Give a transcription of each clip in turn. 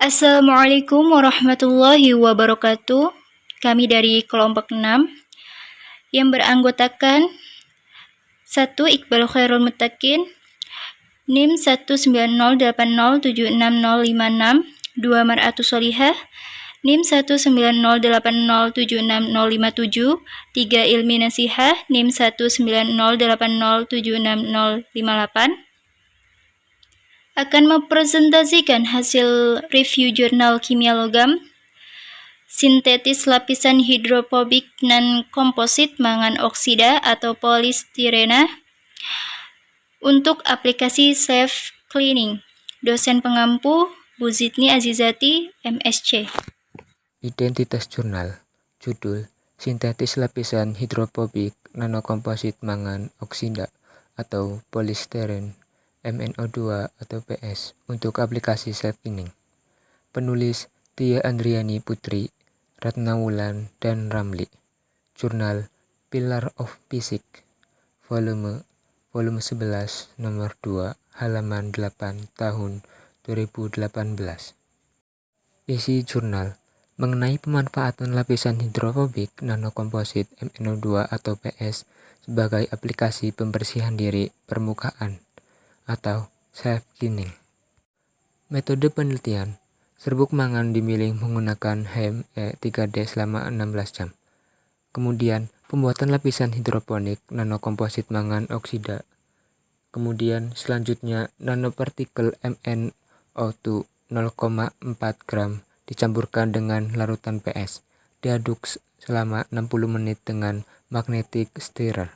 Assalamualaikum warahmatullahi wabarakatuh. Kami dari kelompok 6 yang beranggotakan 1. Iqbal Khairul Muttaqin, NIM 19080760056, 2. Mar'atus Solihah, NIM 19080760057, 3. Ilmi Nasihah, NIM 19080760058, akan mempresentasikan hasil review jurnal kimia logam sintetis lapisan hidrofobik non-komposit mangan oksida atau polistirena untuk aplikasi self cleaning. Dosen pengampu Bu Zidni Azizati, MSc. Identitas jurnal. Judul: Sintetis lapisan hidrofobik nanokomposit mangan oksida atau polistiren MnO2 atau PS untuk aplikasi self cleaning. Penulis: Tia Andriani Putri, Ratnawulan dan Ramli. Jurnal: Pillar of Physics, volume 11 nomor 2 halaman 8 tahun 2018. Isi jurnal mengenai pemanfaatan lapisan hidrofobik nanokomposit MnO2 atau PS sebagai aplikasi pembersihan diri permukaan atau self cleaning. Metode penelitian: serbuk mangan dimilih menggunakan HEM-E3D selama 16 jam. Kemudian pembuatan lapisan hidroponik nanokomposit mangan oksida. Kemudian selanjutnya nanopartikel MnO2 0,4 gram dicampurkan dengan larutan PS, diaduk selama 60 menit dengan magnetic stirrer.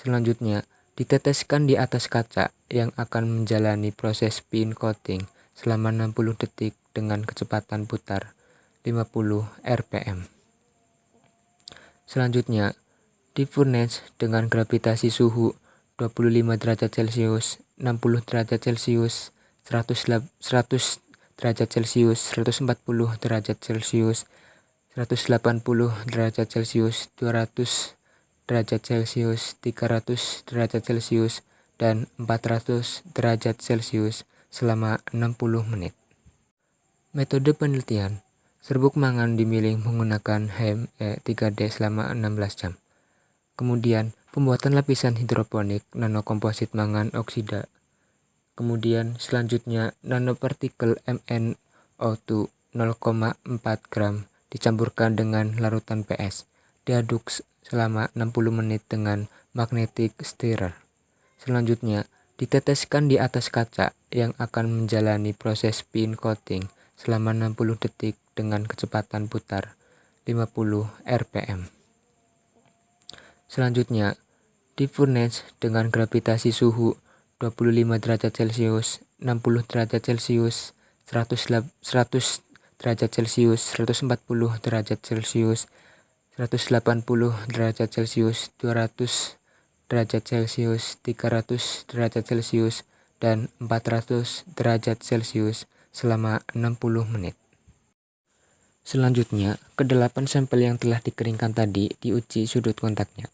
Selanjutnya diteteskan di atas kaca yang akan menjalani proses spin coating selama 60 detik dengan kecepatan putar 50 rpm. Selanjutnya difurnace dengan gravitasi suhu 25 derajat Celcius, 60 derajat Celcius, 100 derajat Celcius, 140 derajat Celcius, 180 derajat Celcius, 200 derajat Celcius, 300 derajat Celcius, dan 400 derajat Celcius selama 60 menit. Metode penelitian: serbuk mangan dimilih menggunakan HEM-E3D selama 16 jam. Kemudian pembuatan lapisan hidroponik nanokomposit mangan oksida. Kemudian selanjutnya nanopartikel MnO2 0,4 gram dicampurkan dengan larutan PS, diaduk selama 60 menit dengan magnetic stirrer. Selanjutnya diteteskan di atas kaca yang akan menjalani proses spin coating selama 60 detik dengan kecepatan putar 50 rpm. Selanjutnya difurnace dengan gravitasi suhu 25 derajat Celcius, 60 derajat Celcius, 100 derajat Celcius, 140 derajat Celcius, 180 derajat Celcius, 200 derajat Celcius, 300 derajat Celcius, dan 400 derajat Celcius selama 60 menit. Selanjutnya, ke-8 sampel yang telah dikeringkan tadi diuji sudut kontaknya.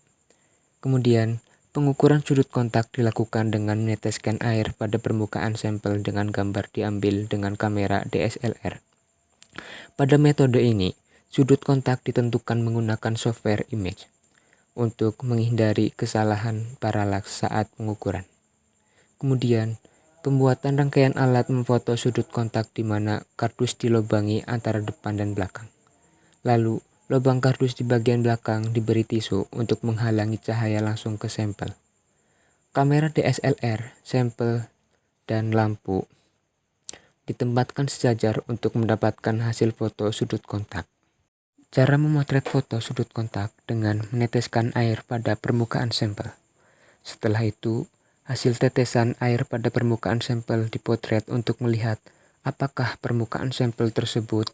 Kemudian, pengukuran sudut kontak dilakukan dengan meneteskan air pada permukaan sampel dengan gambar diambil dengan kamera DSLR. Pada metode ini, sudut kontak ditentukan menggunakan software image untuk menghindari kesalahan paralaks saat pengukuran. Kemudian, pembuatan rangkaian alat memfoto sudut kontak di mana kardus dilobangi antara depan dan belakang. Lalu, lubang kardus di bagian belakang diberi tisu untuk menghalangi cahaya langsung ke sampel. Kamera DSLR, sampel, dan lampu ditempatkan sejajar untuk mendapatkan hasil foto sudut kontak. Cara memotret foto sudut kontak dengan meneteskan air pada permukaan sampel. Setelah itu, hasil tetesan air pada permukaan sampel dipotret untuk melihat apakah permukaan sampel tersebut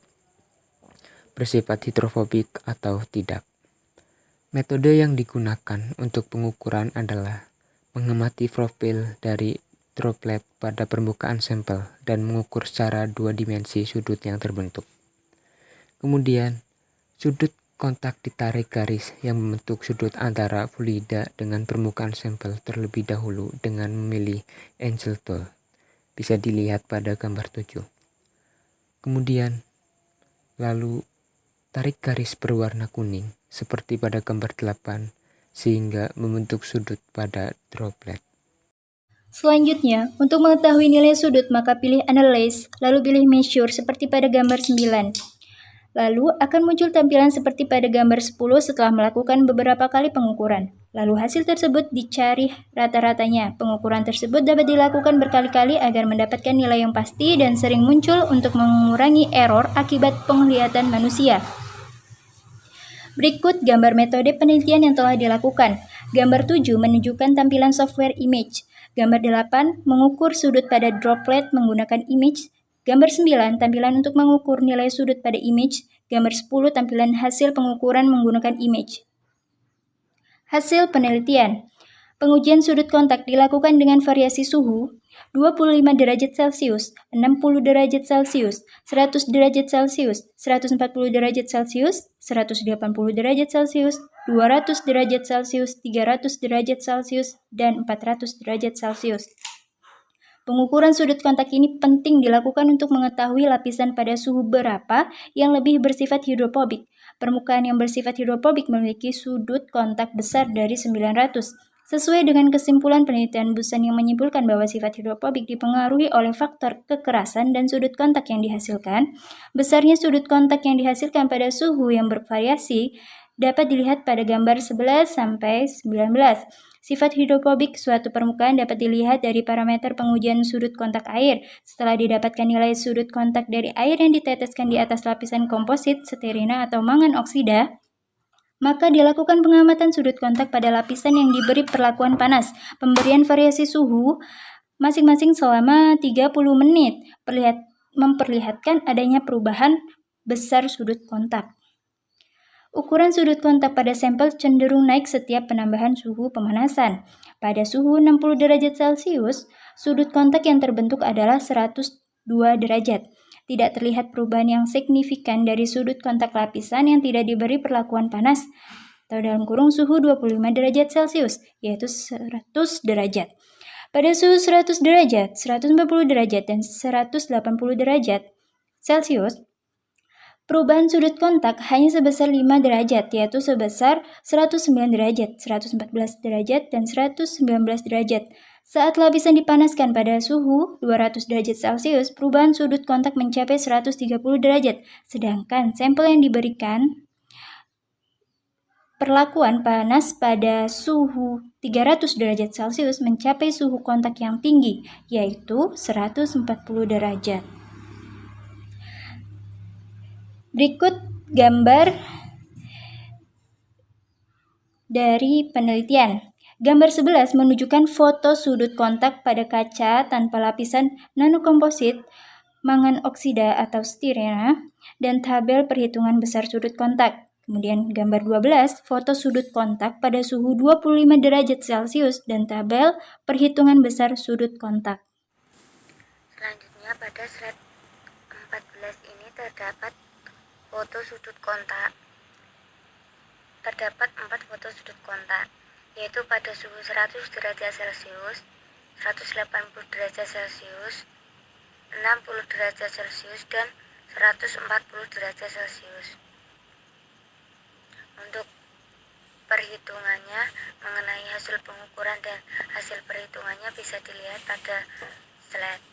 bersifat hidrofobik atau tidak. Metode yang digunakan untuk pengukuran adalah mengamati profil dari droplet pada permukaan sampel dan mengukur secara 2 dimensi sudut yang terbentuk. Kemudian, sudut kontak ditarik garis yang membentuk sudut antara fluida dengan permukaan sampel terlebih dahulu dengan memilih Angel Tool. Bisa dilihat pada gambar 7. Kemudian, lalu tarik garis berwarna kuning seperti pada gambar 8 sehingga membentuk sudut pada droplet. Selanjutnya, untuk mengetahui nilai sudut maka pilih Analyze, lalu pilih Measure seperti pada gambar 9. Lalu akan muncul tampilan seperti pada gambar 10 setelah melakukan beberapa kali pengukuran. Lalu hasil tersebut dicari rata-ratanya. Pengukuran tersebut dapat dilakukan berkali-kali agar mendapatkan nilai yang pasti dan sering muncul untuk mengurangi error akibat penglihatan manusia. Berikut gambar metode penelitian yang telah dilakukan. Gambar 7 menunjukkan tampilan software image. Gambar 8 mengukur sudut pada droplet menggunakan image. Gambar 9 tampilan untuk mengukur nilai sudut pada image. Gambar 10 tampilan hasil pengukuran menggunakan image. Hasil penelitian. Pengujian sudut kontak dilakukan dengan variasi suhu 25 derajat Celcius, 60 derajat Celcius, 100 derajat Celcius, 140 derajat Celcius, 180 derajat Celcius, 200 derajat Celcius, 300 derajat Celcius, dan 400 derajat Celcius. Pengukuran sudut kontak ini penting dilakukan untuk mengetahui lapisan pada suhu berapa yang lebih bersifat hidrofobik. Permukaan yang bersifat hidrofobik memiliki sudut kontak besar dari 900. Sesuai dengan kesimpulan penelitian Busan yang menyimpulkan bahwa sifat hidrofobik dipengaruhi oleh faktor kekerasan dan sudut kontak yang dihasilkan, besarnya sudut kontak yang dihasilkan pada suhu yang bervariasi dapat dilihat pada gambar 11-19. Sifat hidrofobik suatu permukaan dapat dilihat dari parameter pengujian sudut kontak air. Setelah didapatkan nilai sudut kontak dari air yang diteteskan di atas lapisan komposit, sterina atau mangan oksida, maka dilakukan pengamatan sudut kontak pada lapisan yang diberi perlakuan panas. Pemberian variasi suhu masing-masing selama 30 menit memperlihatkan adanya perubahan besar sudut kontak. Ukuran sudut kontak pada sampel cenderung naik setiap penambahan suhu pemanasan. Pada suhu 60 derajat Celcius, sudut kontak yang terbentuk adalah 102 derajat. Tidak terlihat perubahan yang signifikan dari sudut kontak lapisan yang tidak diberi perlakuan panas atau dalam kurung suhu 25 derajat Celcius, yaitu 100 derajat. Pada suhu 100 derajat, 140 derajat, dan 180 derajat Celcius, perubahan sudut kontak hanya sebesar 5 derajat, yaitu sebesar 109 derajat, 114 derajat, dan 119 derajat. Saat lapisan dipanaskan pada suhu 200 derajat Celcius, perubahan sudut kontak mencapai 130 derajat, sedangkan sampel yang diberikan perlakuan panas pada suhu 300 derajat Celcius mencapai suhu kontak yang tinggi, yaitu 140 derajat. Berikut gambar dari penelitian. Gambar 11 menunjukkan foto sudut kontak pada kaca tanpa lapisan nanokomposit, mangan oksida atau stirena, dan tabel perhitungan besar sudut kontak. Kemudian gambar 12, foto sudut kontak pada suhu 25 derajat Celcius dan tabel perhitungan besar sudut kontak. Selanjutnya pada slide 14 ini terdapat foto sudut kontak. Terdapat 4 foto sudut kontak, yaitu pada suhu 100 derajat Celcius, 180 derajat Celcius, 60 derajat Celcius, dan 140 derajat Celcius. Untuk perhitungannya mengenai hasil pengukuran dan hasil perhitungannya bisa dilihat pada slide.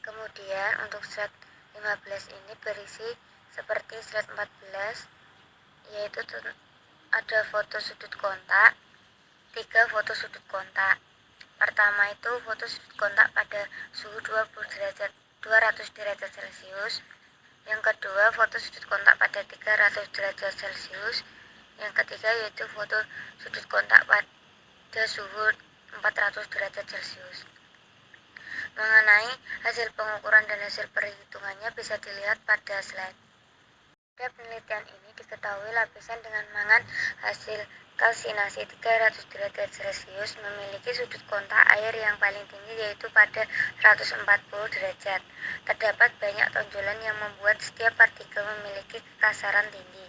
Kemudian untuk slide 15 ini berisi seperti slide 14, yaitu ada foto sudut kontak, 3 foto sudut kontak. Pertama itu foto sudut kontak pada suhu 200 derajat Celcius. Yang kedua foto sudut kontak pada 300 derajat Celcius. Yang ketiga yaitu foto sudut kontak pada suhu 400 derajat Celcius. Mengenai hasil pengukuran dan hasil perhitungannya bisa dilihat pada slide. Pada penelitian ini diketahui lapisan dengan mangan hasil kalsinasi 300 derajat Celcius memiliki sudut kontak air yang paling tinggi, yaitu pada 140 derajat. Terdapat banyak tonjolan yang membuat setiap partikel memiliki kekasaran tinggi.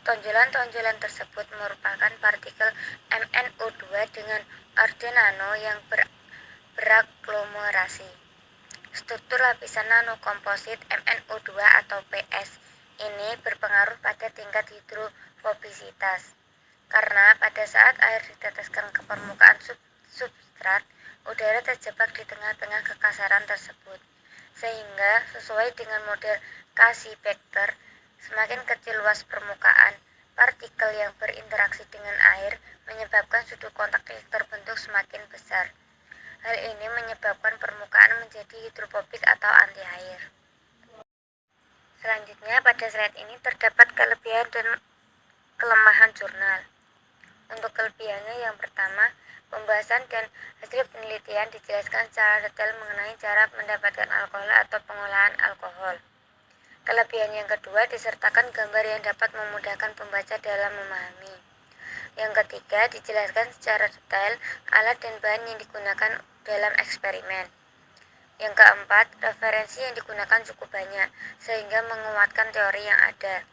Tonjolan-tonjolan tersebut merupakan partikel MnO2 dengan orde nano yang beraklomerasi. Struktur lapisan nanokomposit MnO2 atau PS ini berpengaruh pada tingkat hidrofobisitas. Karena pada saat air diteteskan ke permukaan substrat, udara terjebak di tengah-tengah kekasaran tersebut. Sehingga sesuai dengan model Kasibecker, semakin kecil luas permukaan, partikel yang berinteraksi dengan air menyebabkan sudut kontak yang terbentuk semakin besar. Hal ini menyebabkan permukaan menjadi hidrofobik atau anti air. Selanjutnya, pada slide ini terdapat kelebihan dan kelemahan jurnal. Untuk kelebihannya yang pertama, pembahasan dan hasil penelitian dijelaskan secara detail mengenai cara mendapatkan alkohol atau pengolahan alkohol. Kelebihan yang kedua, disertakan gambar yang dapat memudahkan pembaca dalam memahami. Yang ketiga, dijelaskan secara detail alat dan bahan yang digunakan dalam eksperimen. Yang keempat, referensi yang digunakan cukup banyak, sehingga menguatkan teori yang ada.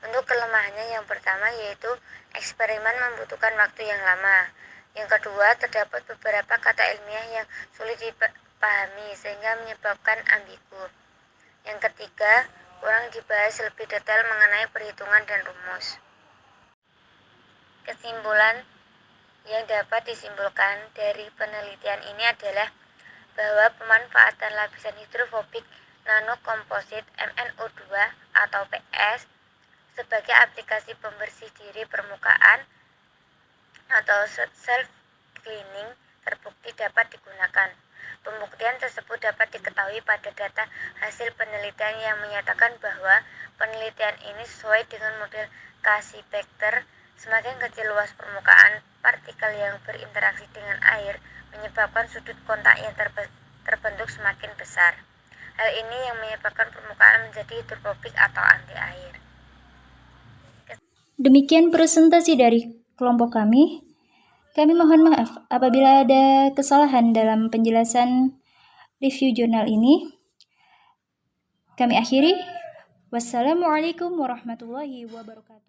Untuk kelemahannya yang pertama yaitu eksperimen membutuhkan waktu yang lama. Yang kedua, terdapat beberapa kata ilmiah yang sulit dipahami sehingga menyebabkan ambigu. Yang ketiga, kurang dibahas lebih detail mengenai perhitungan dan rumus. Kesimpulan yang dapat disimpulkan dari penelitian ini adalah bahwa pemanfaatan lapisan hidrofobik nanokomposit MnO2 atau PS sebagai aplikasi pembersih diri permukaan atau self-cleaning terbukti dapat digunakan. Pembuktian tersebut dapat diketahui pada data hasil penelitian yang menyatakan bahwa penelitian ini sesuai dengan model Kasibecker. Semakin kecil luas permukaan, partikel yang berinteraksi dengan air menyebabkan sudut kontak yang terbentuk semakin besar. Hal ini yang menyebabkan permukaan menjadi hidrofobik atau anti air. Demikian presentasi dari kelompok kami. Kami mohon maaf apabila ada kesalahan dalam penjelasan review jurnal ini. Kami akhiri. Wassalamualaikum warahmatullahi wabarakatuh.